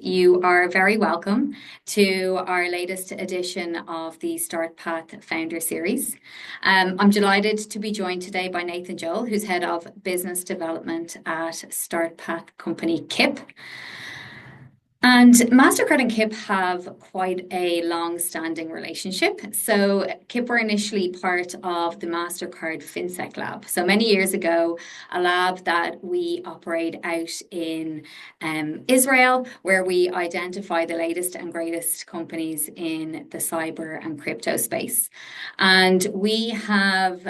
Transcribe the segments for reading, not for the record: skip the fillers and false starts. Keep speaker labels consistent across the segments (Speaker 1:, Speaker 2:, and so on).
Speaker 1: You are very welcome to our latest edition of the StartPath Founder Series. I'm delighted to be joined today by Nathan Joel, who's Head of Business Development at StartPath company Kipp. And Mastercard and Kipp have quite a long-standing relationship. So Kipp were initially part of the Mastercard FinSec Lab. So many years ago, a lab that we operate out in Israel, where we identify the latest and greatest companies in the cyber and crypto space. And we have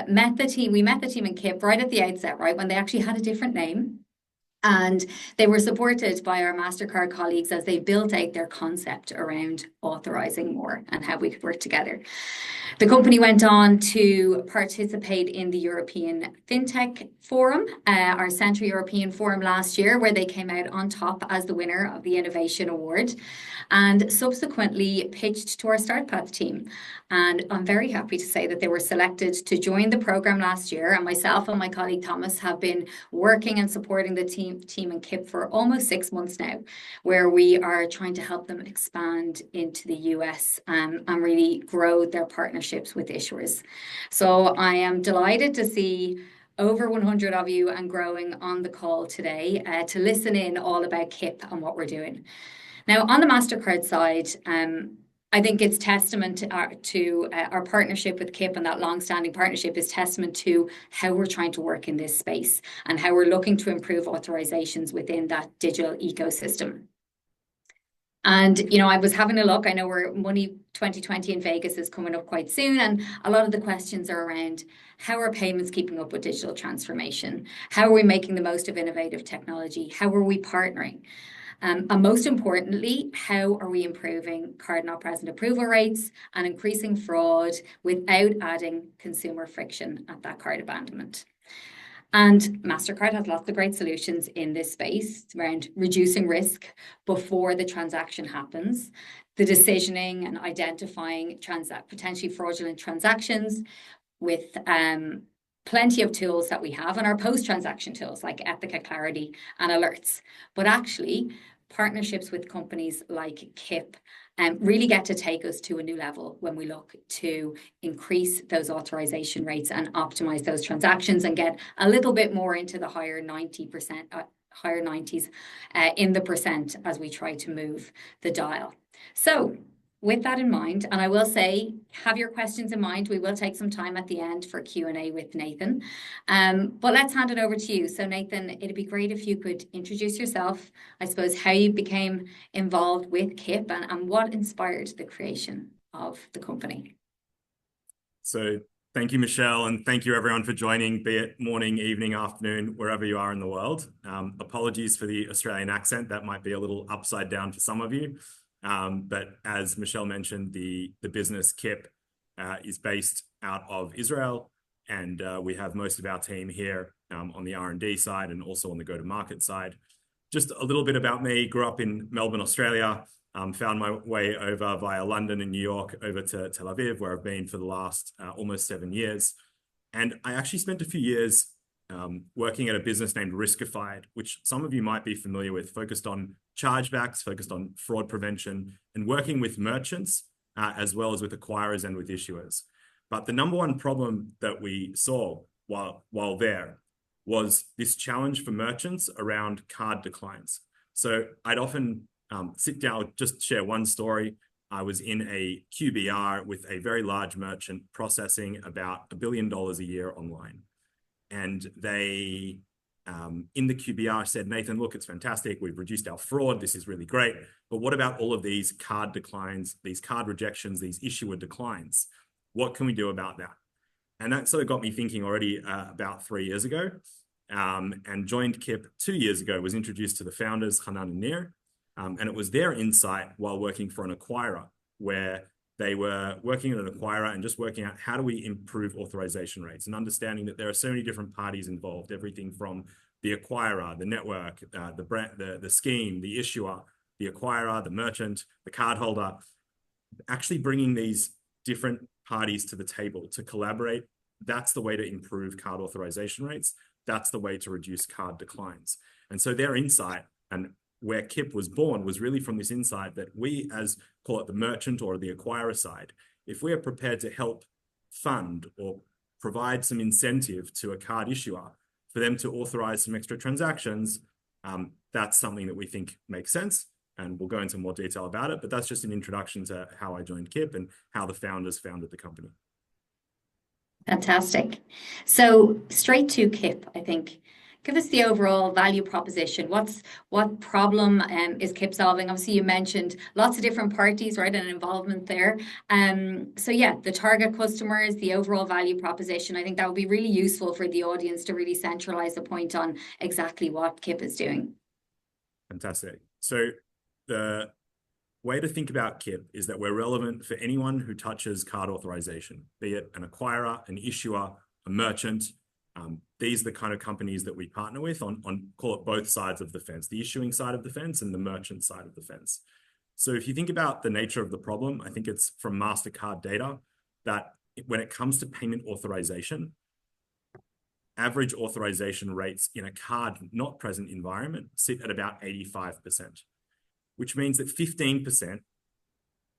Speaker 1: met the team. We met the team in Kipp right at the outset, right when they actually had a different name. And they were supported by our Mastercard colleagues as they built out their concept around authorizing more and how we could work together. The company went on to participate in the European FinTech Forum, our Central European Forum last year, where they came out on top as the winner of the Innovation Award, and subsequently pitched to our StartPath team. And I'm very happy to say that they were selected to join the program last year. And myself and my colleague Thomas have been working and supporting the team in Kipp for almost 6 months now, where we are trying to help them expand into the US and really grow their partnerships with issuers. So I am delighted to see over 100 of you and growing on the call today to listen in all about Kipp and what we're doing. Now, on the Mastercard side, I think it's testament to our partnership with Kipp, and that long-standing partnership is testament to how we're trying to work in this space and how we're looking to improve authorizations within that digital ecosystem. And, you know, I was having a look. I know we're Money 2020 in Vegas is coming up quite soon. And a lot of the questions are around how are payments keeping up with digital transformation? How are we making the most of innovative technology? How are we partnering? And most importantly, how are we improving card not present approval rates and increasing fraud without adding consumer friction at that card abandonment? And Mastercard has lots of great solutions in this space around reducing risk before the transaction happens, the decisioning and identifying potentially fraudulent transactions with plenty of tools that we have, and our post-transaction tools like Ethica, Clarity, and Alerts. But actually, partnerships with companies like Kipp really get to take us to a new level when we look to increase those authorization rates and optimize those transactions and get a little bit more into the higher 90%, higher 90s in the percent as we try to move the dial. So with that in mind, and I will say, have your questions in mind. We will take some time at the end for Q&A with Nathan. But let's hand it over to you. So Nathan, it'd be great if you could introduce yourself, I suppose, how you became involved with Kipp and what inspired the creation of the company.
Speaker 2: So thank you, Michelle, and thank you everyone for joining, be it morning, evening, afternoon, wherever you are in the world. Apologies for the Australian accent. That might be a little upside down for some of you. But as Michelle mentioned, the business Kipp is based out of Israel, and we have most of our team here on the R&D side and also on the go-to-market side. Just a little bit about me: grew up in Melbourne, Australia, found my way over via London and New York over to Tel Aviv, where I've been for the last almost 7 years. And I actually spent a few years working at a business named Riskified, which some of you might be familiar with, focused on chargebacks, focused on fraud prevention, and working with merchants as well as with acquirers and with issuers. But the number one problem that we saw while there was this challenge for merchants around card declines. So I'd often sit down, just share one story. I was in a QBR with a very large merchant processing about $1 billion a year online. And they, in the QBR, said, Nathan, look, it's fantastic. We've reduced our fraud. This is really great. But what about all of these card declines, these card rejections, these issuer declines? What can we do about that? And that sort of got me thinking already about 3 years ago, and joined Kipp 2 years ago, was introduced to the founders, Hanan and Nir. And it was their insight while working for an acquirer, where they were working at an acquirer and just working out how do we improve authorization rates, and understanding that there are so many different parties involved, everything from the acquirer, the network, the brand, the scheme, the issuer, the acquirer, the merchant, the cardholder, actually bringing these different parties to the table to collaborate. That's the way to improve card authorization rates. That's the way to reduce card declines. And so their insight and where Kipp was born was really from this insight that we, as call it the merchant or the acquirer side, if we are prepared to help fund or provide some incentive to a card issuer for them to authorize some extra transactions, that's something that we think makes sense. And we'll go into more detail about it, but that's just an introduction to how I joined Kipp and how the founders founded the company.
Speaker 1: Fantastic. So straight to Kipp, I think. Give us the overall value proposition. What problem is Kipp solving? Obviously, you mentioned lots of different parties, right, and involvement there. So yeah, the target customers, the overall value proposition. I think that would be really useful for the audience to really centralize the point on exactly what Kipp is doing.
Speaker 2: Fantastic. So the way to think about Kipp is that we're relevant for anyone who touches card authorization, be it an acquirer, an issuer, a merchant. These are the kind of companies that we partner with on call it both sides of the fence, the issuing side of the fence and the merchant side of the fence. So if you think about the nature of the problem, I think it's from Mastercard data that when it comes to payment authorization, average authorization rates in a card not present environment sit at about 85%, which means that 15%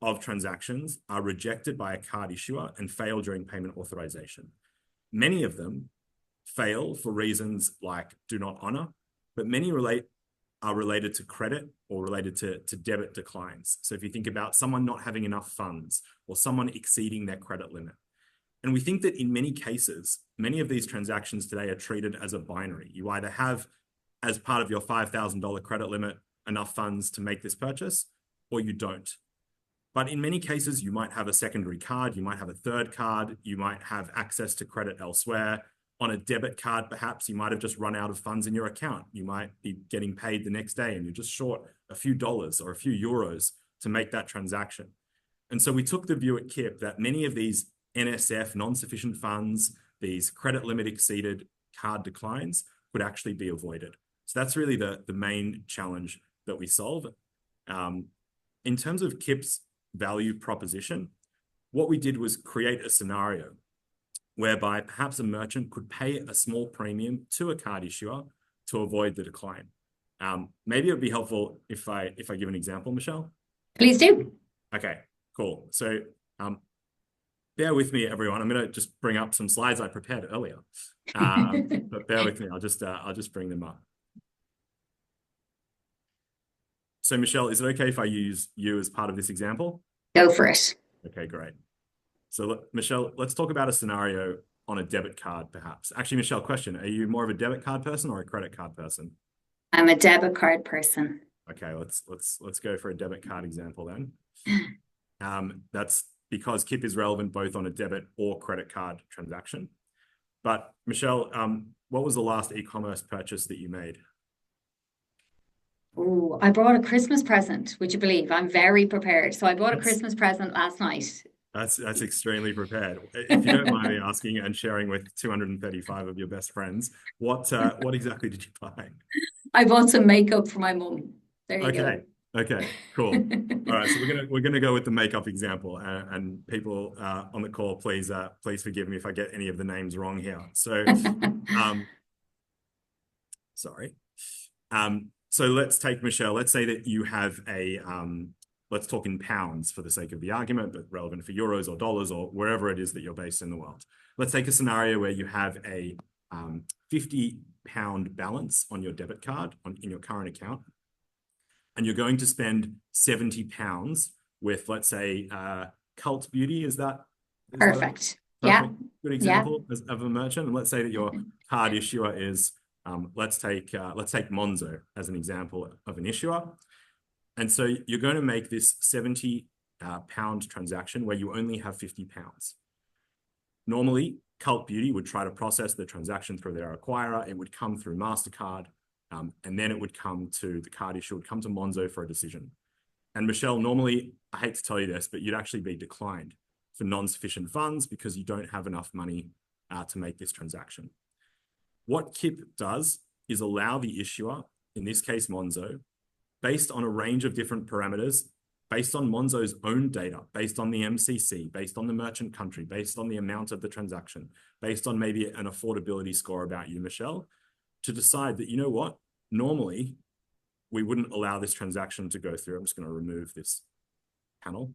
Speaker 2: of transactions are rejected by a card issuer and fail during payment authorization. Many of them fail for reasons like do not honor, but many are related to credit or related to debit declines. So if you think about someone not having enough funds or someone exceeding their credit limit. And we think that in many cases, many of these transactions today are treated as a binary. You either have, as part of your $5,000 credit limit, enough funds to make this purchase, or you don't. But in many cases, you might have a secondary card, you might have a third card, you might have access to credit elsewhere. On a debit card, perhaps you might have just run out of funds in your account. You might be getting paid the next day and you're just short a few dollars or a few euros to make that transaction. And so we took the view at Kipp that many of these NSF, non-sufficient funds, these credit limit exceeded card declines could actually be avoided. So that's really the main challenge that we solve. In terms of Kipp's value proposition, what we did was create a scenario whereby perhaps a merchant could pay a small premium to a card issuer to avoid the decline. Maybe it would be helpful if I give an example, Michelle.
Speaker 1: Please do.
Speaker 2: Okay, cool. So bear with me, everyone. I'm going to just bring up some slides I prepared earlier, but bear with me. I'll just bring them up. So Michelle, is it okay if I use you as part of this example?
Speaker 1: Go for it.
Speaker 2: Okay, great. So Michelle, let's talk about a scenario on a debit card, perhaps. Actually, Michelle, question, are you more of a debit card person or a credit card person?
Speaker 1: I'm a debit card person.
Speaker 2: Okay, let's go for a debit card example then. That's because Kipp is relevant both on a debit or credit card transaction. But Michelle, what was the last e-commerce purchase that you made?
Speaker 1: Oh, I bought a Christmas present, would you believe? I'm very prepared. So I bought a Christmas present last night.
Speaker 2: That's extremely prepared. If you don't mind me asking and sharing with 235 of your best friends, what exactly did you buy?
Speaker 1: I bought some makeup for my mum. There you go.
Speaker 2: Okay, cool. All right, so we're gonna go with the makeup example, and people on the call, please forgive me if I get any of the names wrong here. So, sorry. So let's take Michelle. Let's say that you have a let's talk in pounds for the sake of the argument, but relevant for euros or dollars or wherever it is that you're based in the world. Let's take a scenario where you have a £50 balance on your debit card in your current account, and you're going to spend £70 with, let's say, Cult Beauty. Is that
Speaker 1: perfect?
Speaker 2: Yeah. Good example of a merchant. And let's say that your card issuer is, let's take Monzo as an example of an issuer. And so you're going to make this £70 transaction where you only have £50. Normally, Cult Beauty would try to process the transaction through their acquirer. It would come through Mastercard, and then it would come to the card issuer, would come to Monzo for a decision. And Michelle, normally, I hate to tell you this, but you'd actually be declined for non-sufficient funds because you don't have enough money to make this transaction. What Kipp does is allow the issuer, in this case Monzo, based on a range of different parameters, based on Monzo's own data, based on the MCC, based on the merchant country, based on the amount of the transaction, based on maybe an affordability score about you, Michelle, to decide that, you know what, normally we wouldn't allow this transaction to go through. I'm just going to remove this panel.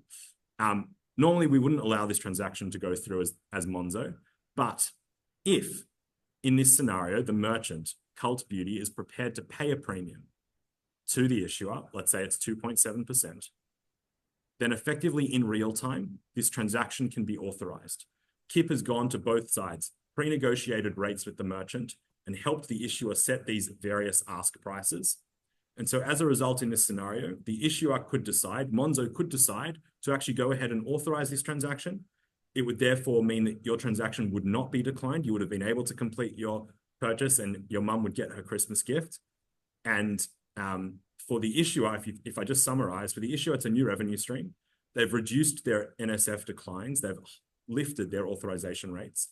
Speaker 2: Normally, we wouldn't allow this transaction to go through as Monzo, but if in this scenario, the merchant, Cult Beauty, is prepared to pay a premium to the issuer, let's say it's 2.7%, then effectively in real time, this transaction can be authorized. Kipp has gone to both sides, pre-negotiated rates with the merchant, and helped the issuer set these various ask prices. And so as a result in this scenario, the issuer could decide, Monzo could decide to actually go ahead and authorize this transaction. It would therefore mean that your transaction would not be declined. You would have been able to complete your purchase and your mum would get her Christmas gift. And for the issuer, if I just summarize, for the issuer, it's a new revenue stream. They've reduced their NSF declines. They've lifted their authorization rates.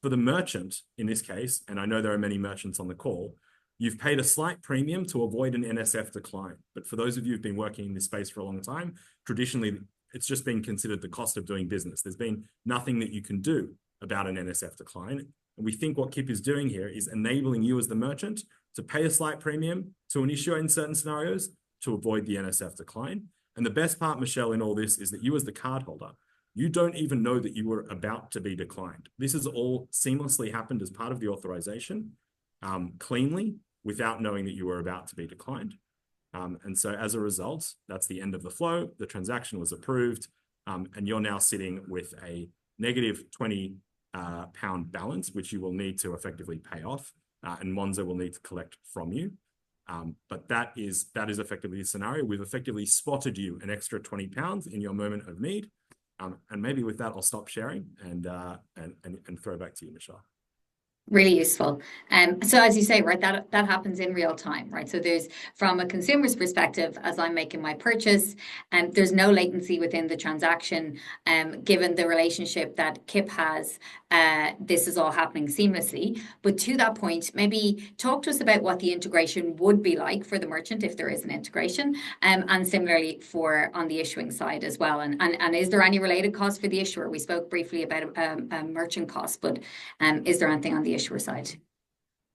Speaker 2: For the merchant, in this case, and I know there are many merchants on the call, you've paid a slight premium to avoid an NSF decline. But for those of you who've been working in this space for a long time, traditionally, it's just been considered the cost of doing business. There's been nothing that you can do about an NSF decline. And we think what Kipp is doing here is enabling you as the merchant to pay a slight premium to an issuer in certain scenarios to avoid the NSF decline. And the best part, Michelle, in all this is that you as the cardholder, you don't even know that you were about to be declined. This has all seamlessly happened as part of the authorization, cleanly, without knowing that you were about to be declined. And so as a result, that's the end of the flow. The transaction was approved, and you're now sitting with a negative 20 pound balance, which you will need to effectively pay off, and Monzo will need to collect from you. But that is effectively the scenario. We've effectively spotted you an extra 20 pounds in your moment of need. And maybe with that, I'll stop sharing and throw back to you, Michelle.
Speaker 1: Really useful. So as you say, right, that happens in real time, right? So there's, from a consumer's perspective, as I'm making my purchase, there's no latency within the transaction, given the relationship that Kipp has. This is all happening seamlessly. But to that point, maybe talk to us about what the integration would be like for the merchant if there is an integration, and similarly for on the issuing side as well. And is there any related costs for the issuer? We spoke briefly about a merchant cost, but is there anything on the issuer side?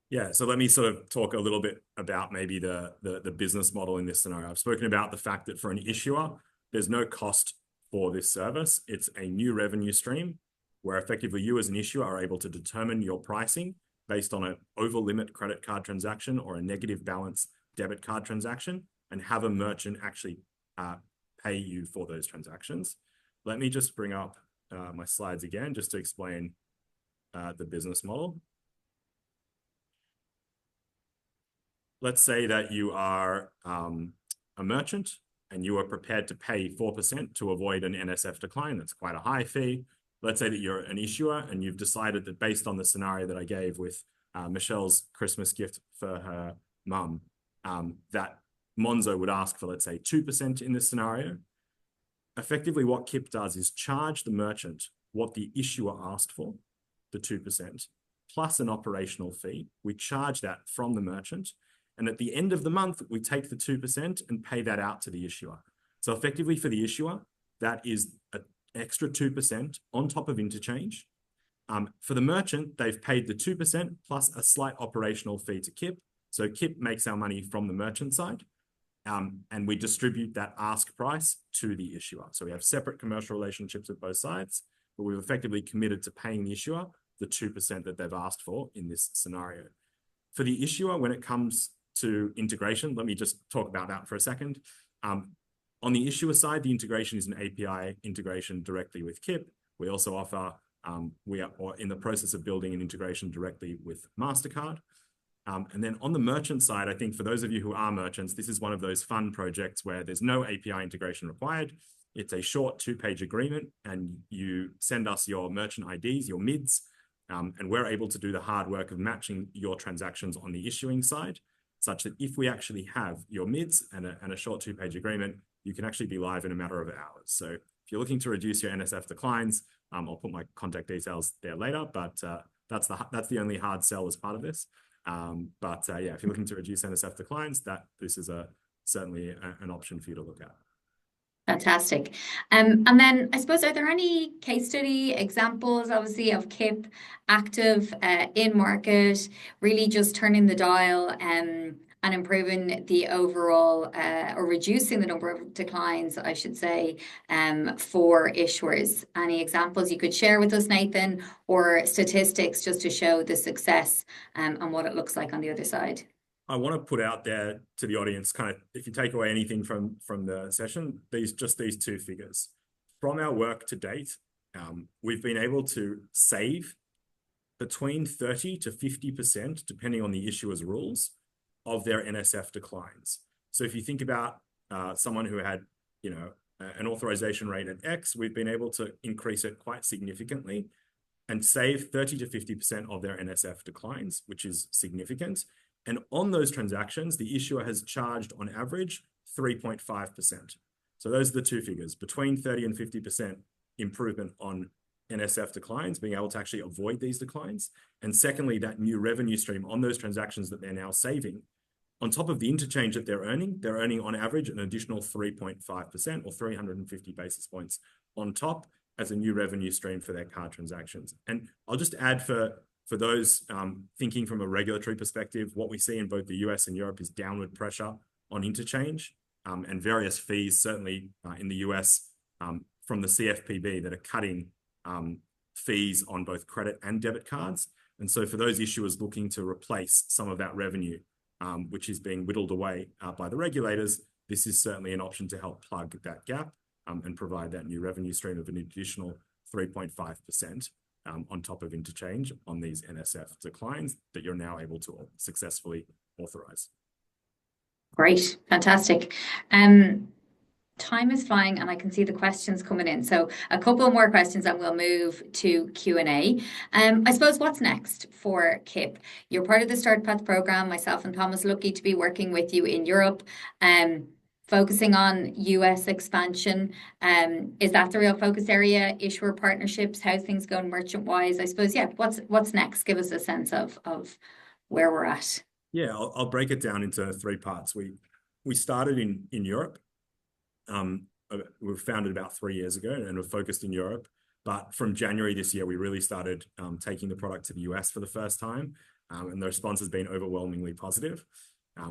Speaker 2: Yeah, so let me sort of talk a little bit about maybe the business model in this scenario. I've spoken about the fact that for an issuer, there's no cost for this service. It's a new revenue stream where effectively you as an issuer are able to determine your pricing based on an over-limit credit card transaction or a negative balance debit card transaction, and have a merchant actually pay you for those transactions. Let me just bring up my slides again just to explain the business model. Let's say that you are a merchant and you are prepared to pay 4% to avoid an NSF decline. That's quite a high fee. Let's say that you're an issuer and you've decided that based on the scenario that I gave with Michelle's Christmas gift for her mum, that Monzo would ask for, let's say, 2% in this scenario. Effectively, what Kipp does is charge the merchant what the issuer asked for, the 2%, plus an operational fee. We charge that from the merchant. And at the end of the month, we take the 2% and pay that out to the issuer. So effectively for the issuer, that is an extra 2% on top of interchange. For the merchant, they've paid the 2% plus a slight operational fee to Kipp. So Kipp makes our money from the merchant side. And we distribute that ask price to the issuer. So we have separate commercial relationships with both sides, but we've effectively committed to paying the issuer the 2% that they've asked for in this scenario. For the issuer, when it comes to integration, let me just talk about that for a second. On the issuer side, the integration is an API integration directly with Kipp. We also offer, we are in the process of building an integration directly with Mastercard. And then on the merchant side, I think for those of you who are merchants, this is one of those fun projects where there's no API integration required. It's a short 2-page agreement, and you send us your merchant IDs, your MIDs, and we're able to do the hard work of matching your transactions on the issuing side, such that if we actually have your MIDs and a short 2-page agreement, you can actually be live in a matter of hours. So if you're looking to reduce your NSF declines, I'll put my contact details there later, but that's the only hard sell as part of this. Yeah, if you're looking to reduce NSF declines, this is certainly an option for you to look at.
Speaker 1: Fantastic. And then I suppose, are there any case study examples, obviously, of Kipp active in market, really just turning the dial? And and improving the overall or reducing the number of declines, I should say, for issuers. Any examples you could share with us, Nathan, or statistics just to show the success and what it looks like on the other side?
Speaker 2: I want to put out there to the audience, kind of, if you take away anything from the session, these two figures. From our work to date, we've been able to save between 30 to 50%, depending on the issuer's rules, of their NSF declines. So if you think about someone who had, an authorization rate at X, we've been able to increase it quite significantly and save 30 to 50% of their NSF declines, which is significant. And on those transactions, the issuer has charged on average 3.5%. So those are the two figures, between 30 and 50% improvement on NSF declines, being able to actually avoid these declines. And secondly, that new revenue stream on those transactions that they're now saving. On top of the interchange that they're earning on average an additional 3.5% or 350 basis points on top as a new revenue stream for their card transactions. And I'll just add for those thinking from a regulatory perspective, what we see in both the US and Europe is downward pressure on interchange and various fees, certainly in the US from the CFPB that are cutting fees on both credit and debit cards. And so for those issuers looking to replace some of that revenue, which is being whittled away by the regulators, this is certainly an option to help plug that gap and provide that new revenue stream of an additional 3.5%. On top of interchange on these NSF declines that you're now able to successfully authorize.
Speaker 1: Great, fantastic. Time is flying and I can see the questions coming in. So a couple more questions and we'll move to Q&A. I suppose what's next for Kipp? You're part of the Start Path program. Myself and Thomas lucky to be working with you in Europe. Focusing on US expansion. Is that the real focus area? Issuer partnerships, how's things going merchant-wise? I suppose, yeah, what's next? Give us a sense of where we're at.
Speaker 2: Yeah, I'll break it down into three parts. We started in Europe. We were founded about 3 years ago and we're focused in Europe. But from January this year, we really started taking the product to the US for the first time. And the response has been overwhelmingly positive.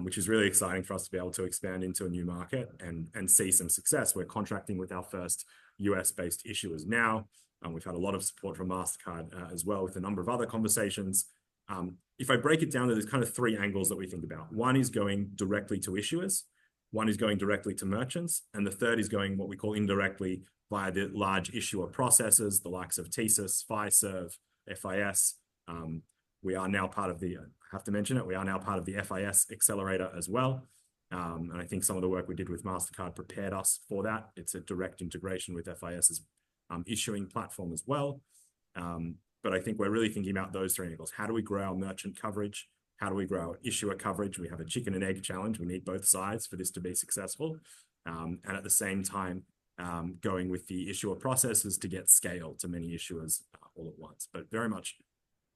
Speaker 2: Which is really exciting for us to be able to expand into a new market and see some success. We're contracting with our first US-based issuers now. We've had a lot of support from Mastercard as well with a number of other conversations. If I break it down, there's kind of three angles that we think about. One is going directly to issuers. One is going directly to merchants. And the third is going what we call indirectly via the large issuer processors, the likes of TSYS, Fiserv, FIS. We are now part of the, I have to mention it, we are now part of the FIS accelerator as well. And I think some of the work we did with Mastercard prepared us for that. It's a direct integration with FIS's issuing platform as well. But I think we're really thinking about those three angles. How do we grow our merchant coverage? How do we grow our issuer coverage? We have a chicken and egg challenge. We need both sides for this to be successful. And at the same time, going with the issuer processes to get scale to many issuers all at once. But very much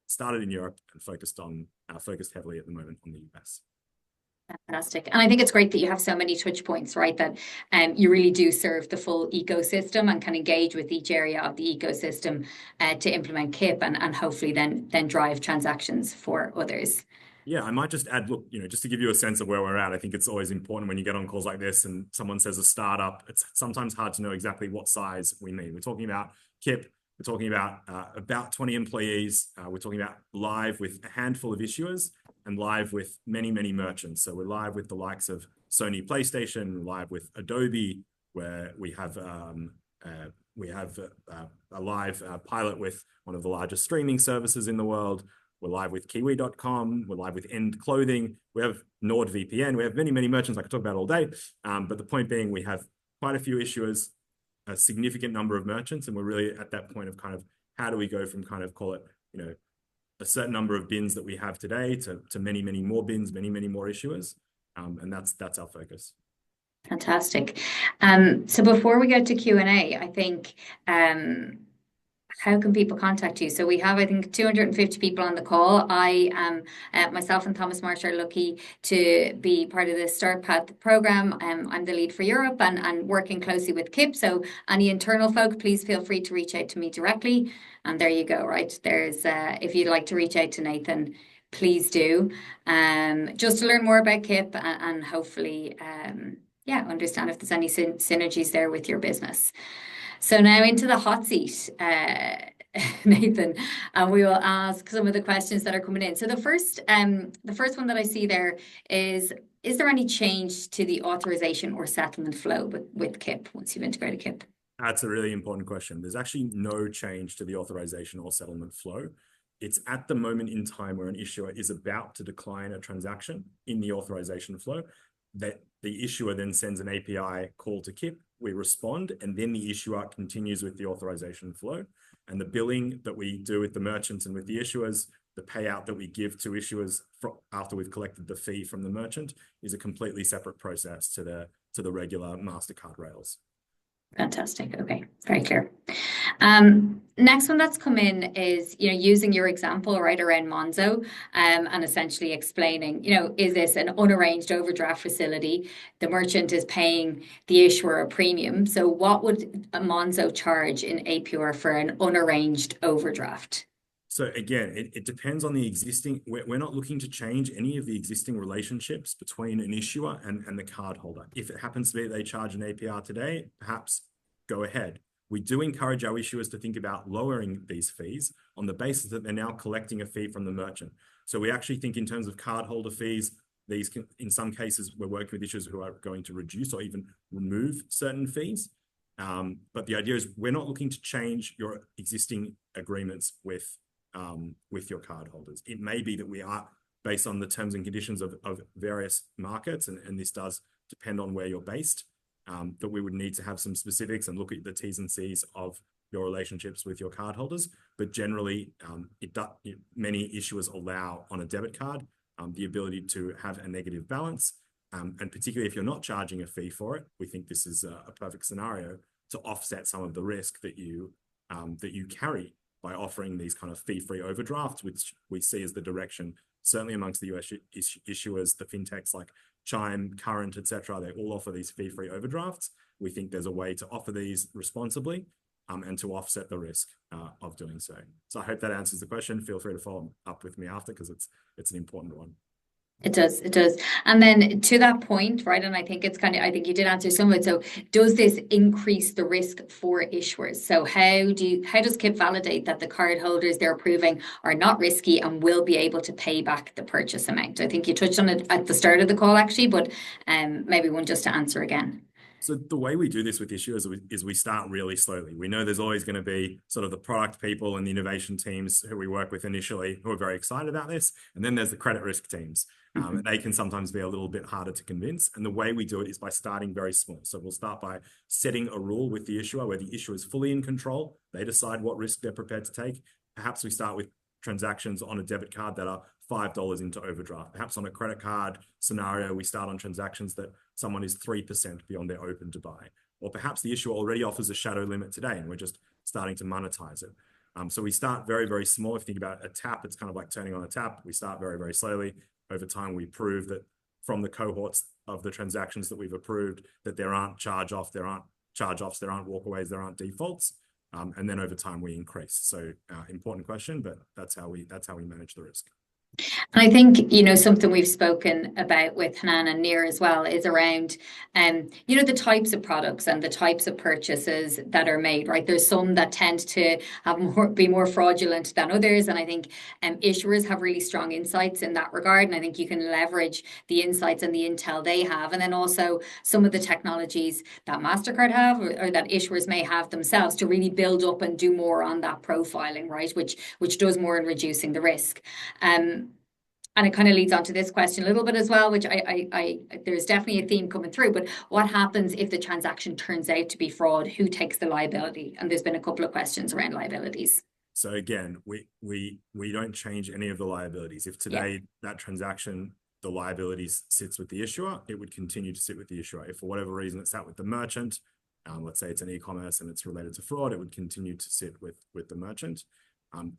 Speaker 2: started in Europe and focused heavily at the moment on the US.
Speaker 1: Fantastic. And I think it's great that you have so many touch points, right? That you really do serve the full ecosystem and can engage with each area of the ecosystem to implement Kipp and hopefully then drive transactions for others.
Speaker 2: Yeah, I might just add, look, just to give you a sense of where we're at, I think it's always important when you get on calls like this and someone says a startup, it's sometimes hard to know exactly what size we mean. We're talking about Kipp. We're talking about 20 employees. We're talking about live with a handful of issuers and live with many, many merchants. So we're live with the likes of Sony PlayStation, live with Adobe, where we have a live pilot with one of the largest streaming services in the world. We're live with Kiwi.com. We're live with End Clothing. We have NordVPN. We have many, many merchants I could talk about all day. But the point being, we have quite a few issuers, a significant number of merchants, and we're really at that point of kind of how do we go from kind of call it, a certain number of bins that we have today to many, many more bins, many, many more issuers. And that's our focus.
Speaker 1: Fantastic. So before we go to Q&A, I think how can people contact you? So we have, I think, 250 people on the call. I am, myself and Thomas Marsh are lucky to be part of the Start Path program. I'm the lead for Europe and working closely with Kipp. So any internal folk, please feel free to reach out to me directly. And there you go, right? There's, if you'd like to reach out to Nathan, please do. Just to learn more about Kipp and hopefully, yeah, understand if there's any synergies there with your business. So now into the hot seat, Nathan, and we will ask some of the questions that are coming in. So the first one that I see there is there any change to the authorization or settlement flow with Kipp once you've integrated Kipp?
Speaker 2: That's a really important question. There's actually no change to the authorization or settlement flow. It's at the moment in time where an issuer is about to decline a transaction in the authorization flow that the issuer then sends an API call to Kipp, we respond, and then the issuer continues with the authorization flow. And the billing that we do with the merchants and with the issuers, the payout that we give to issuers after we've collected the fee from the merchant is a completely separate process to the regular Mastercard rails.
Speaker 1: Fantastic. Okay, very clear. Next one that's come in is, using your example right around Monzo, and essentially explaining, is this an unarranged overdraft facility? The merchant is paying the issuer a premium. So what would a Monzo charge in APR for an unarranged overdraft?
Speaker 2: So again, it depends on the existing. We're not looking to change any of the existing relationships between an issuer and the cardholder. If it happens to be that they charge an APR today, perhaps go ahead. We do encourage our issuers to think about lowering these fees on the basis that they're now collecting a fee from the merchant. So we actually think in terms of cardholder fees, these can, in some cases, we're working with issuers who are going to reduce or even remove certain fees. But the idea is we're not looking to change your existing agreements with your cardholders. It may be that we are, based on the terms and conditions of various markets, and this does depend on where you're based, that we would need to have some specifics and look at the T's and C's of your relationships with your cardholders. But generally, many issuers allow on a debit card the ability to have a negative balance. And particularly if you're not charging a fee for it, we think this is a perfect scenario to offset some of the risk that you carry by offering these kind of fee-free overdrafts, which we see as the direction, certainly amongst the US issuers, the fintechs like Chime, Current, etc. They all offer these fee-free overdrafts. We think there's a way to offer these responsibly and to offset the risk of doing so. So I hope that answers the question. Feel free to follow up with me after because it's an important one.
Speaker 1: It does. It does. And then to that point, right? And I think I think you did answer some of it. So does this increase the risk for issuers? So how does Kipp validate that the card holders they're approving are not risky and will be able to pay back the purchase amount? I think you touched on it at the start of the call actually, but maybe one just to answer again.
Speaker 2: So the way we do this with issuers is we start really slowly. We know there's always going to be sort of the product people and the innovation teams who we work with initially who are very excited about this. And then there's the credit risk teams. And they can sometimes be a little bit harder to convince. And the way we do it is by starting very small. So we'll start by setting a rule with the issuer where the issuer is fully in control. They decide what risk they're prepared to take. Perhaps we start with transactions on a debit card that are $5 into overdraft. Perhaps on a credit card scenario, we start on transactions that someone is 3% beyond their open to buy. Or perhaps the issuer already offers a shadow limit today and we're just starting to monetize it. So we start very, very small. If you think about a tap, it's kind of like turning on a tap. We start very, very slowly. Over time, we prove that from the cohorts of the transactions that we've approved, that there aren't charge-offs, there aren't walkaways, there aren't defaults. And then over time, we increase. So important question, but that's how we manage the risk.
Speaker 1: And I think, something we've spoken about with Hanan and Nir as well is around, the types of products and the types of purchases that are made, right? There's some that tend to be more fraudulent than others. And I think issuers have really strong insights in that regard. And I think you can leverage the insights and the intel they have. And then also some of the technologies that Mastercard have or that issuers may have themselves to really build up and do more on that profiling, right? Which does more in reducing the risk. And it kind of leads on to this question a little bit as well, which there's definitely a theme coming through. But what happens if the transaction turns out to be fraud? Who takes the liability? And there's been a couple of questions around liabilities.
Speaker 2: So again, we don't change any of the liabilities. If today that transaction, the liabilities sits with the issuer, it would continue to sit with the issuer. If for whatever reason it sat with the merchant, let's say it's an e-commerce and it's related to fraud, it would continue to sit with the merchant.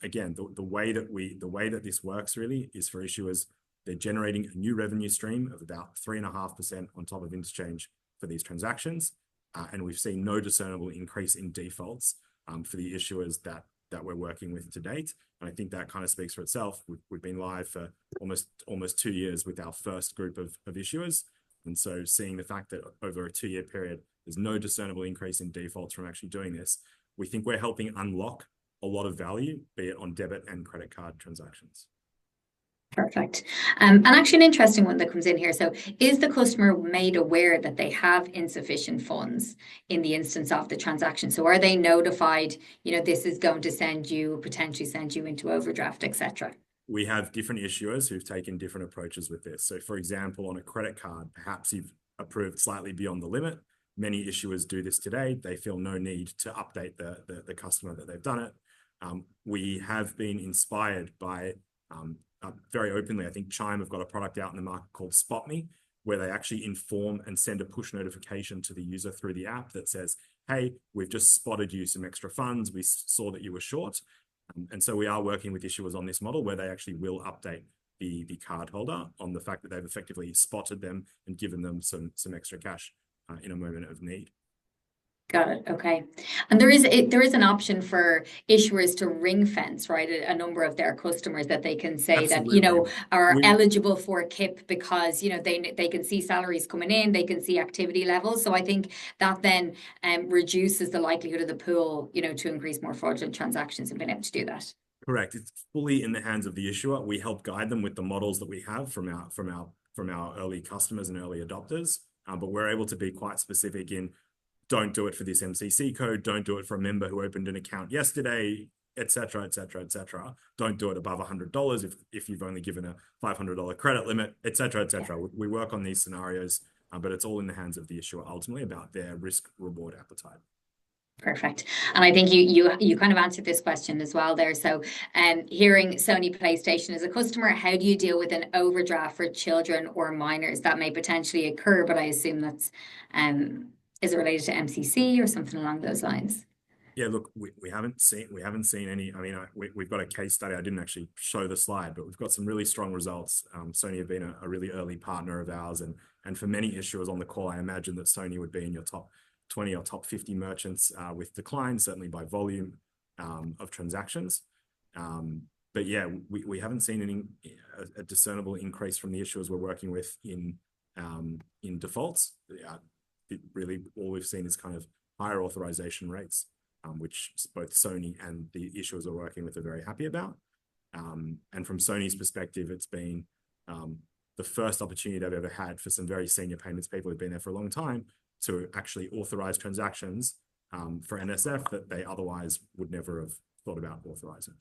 Speaker 2: Again, the way that this works really is for issuers, they're generating a new revenue stream of about 3.5% on top of interchange for these transactions. And we've seen no discernible increase in defaults for the issuers that that we're working with to date. And I think that kind of speaks for itself. We've been live for almost 2 years with our first group of issuers. And so seeing the fact that over a 2-year period, there's no discernible increase in defaults from actually doing this, we think we're helping unlock a lot of value, be it on debit and credit card transactions.
Speaker 1: Perfect. And actually an interesting one that comes in here. So is the customer made aware that they have insufficient funds in the instance of the transaction? So are they notified, this is going to potentially send you into overdraft, etc.?
Speaker 2: We have different issuers who've taken different approaches with this. So for example, on a credit card, perhaps you've approved slightly beyond the limit. Many issuers do this today. They feel no need to update the customer that they've done it. We have been inspired by very openly, I think Chime have got a product out in the market called Spot Me, where they actually inform and send a push notification to the user through the app that says, hey, we've just spotted you some extra funds. We saw that you were short. And so we are working with issuers on this model where they actually will update the cardholder on the fact that they've effectively spotted them and given them some extra cash in a moment of need.
Speaker 1: Got it. Okay. And there is an option for issuers to ring fence, right? A number of their customers that they can say
Speaker 2: Absolutely.
Speaker 1: that, are eligible for Kipp because, they can see salaries coming in, they can see activity levels. So I think that then reduces the likelihood of the pool, to increase more fraudulent transactions and being able to do that.
Speaker 2: Correct. It's fully in the hands of the issuer. We help guide them with the models that we have from our early customers and early adopters. But we're able to be quite specific in don't do it for this MCC code, don't do it for a member who opened an account yesterday, et cetera, et cetera, et cetera. Don't do it above $100 if you've only given a $500 credit limit, et cetera, et cetera. Yeah. We work on these scenarios, but it's all in the hands of the issuer ultimately about their risk reward appetite.
Speaker 1: Perfect. And I think you kind of answered this question as well there. So hearing Sony PlayStation as a customer, how do you deal with an overdraft for children or minors that may potentially occur? But I assume that's is it related to MCC or something along those lines?
Speaker 2: Yeah, look, we haven't seen any. I mean, we've got a case study. I didn't actually show the slide, but we've got some really strong results. Sony have been a really early partner of ours, and for many issuers on the call, I imagine that Sony would be in your top 20 or top 50 merchants with decline, certainly by volume of transactions. But yeah, we haven't seen a discernible increase from the issuers we're working with in defaults. Really, all we've seen is kind of higher authorization rates, which both Sony and the issuers we're working with are very happy about. And from Sony's perspective, it's been the first opportunity they've ever had for some very senior payments people who've been there for a long time to actually authorize transactions for NSF that they otherwise would never have thought about authorizing.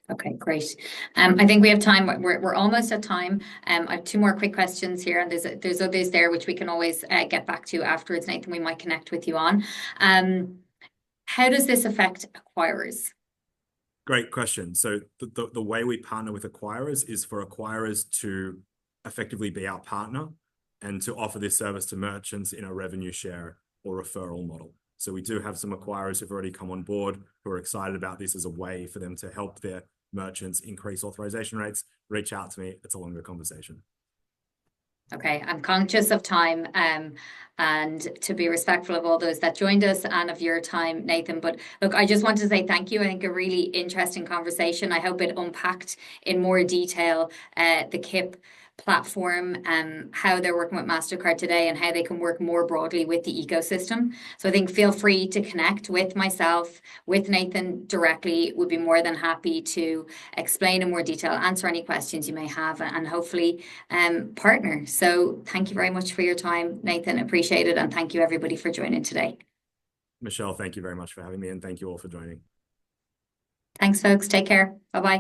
Speaker 1: Okay, great. I think we have time. We're almost at time. I have 2 more quick questions here, and there's others there which we can always get back to afterwards, Nathan. We might connect with you on. How does this affect acquirers?
Speaker 2: Great question. So the way we partner with acquirers is for acquirers to effectively be our partner and to offer this service to merchants in a revenue share or referral model. So we do have some acquirers who've already come on board who are excited about this as a way for them to help their merchants increase authorization rates. Reach out to me. It's a longer conversation.
Speaker 1: Okay, I'm conscious of time and to be respectful of all those that joined us and of your time, Nathan. But look, I just want to say thank you. I think a really interesting conversation. I hope it unpacked in more detail the Kipp platform and how they're working with Mastercard today and how they can work more broadly with the ecosystem. So I think feel free to connect with myself, with Nathan directly. We'd be more than happy to explain in more detail, answer any questions you may have, and hopefully partner. So thank you very much for your time, Nathan. Appreciate it. And thank you everybody for joining today.
Speaker 2: Michelle, thank you very much for having me, and thank you all for joining.
Speaker 1: Thanks, folks. Take care. Bye-bye.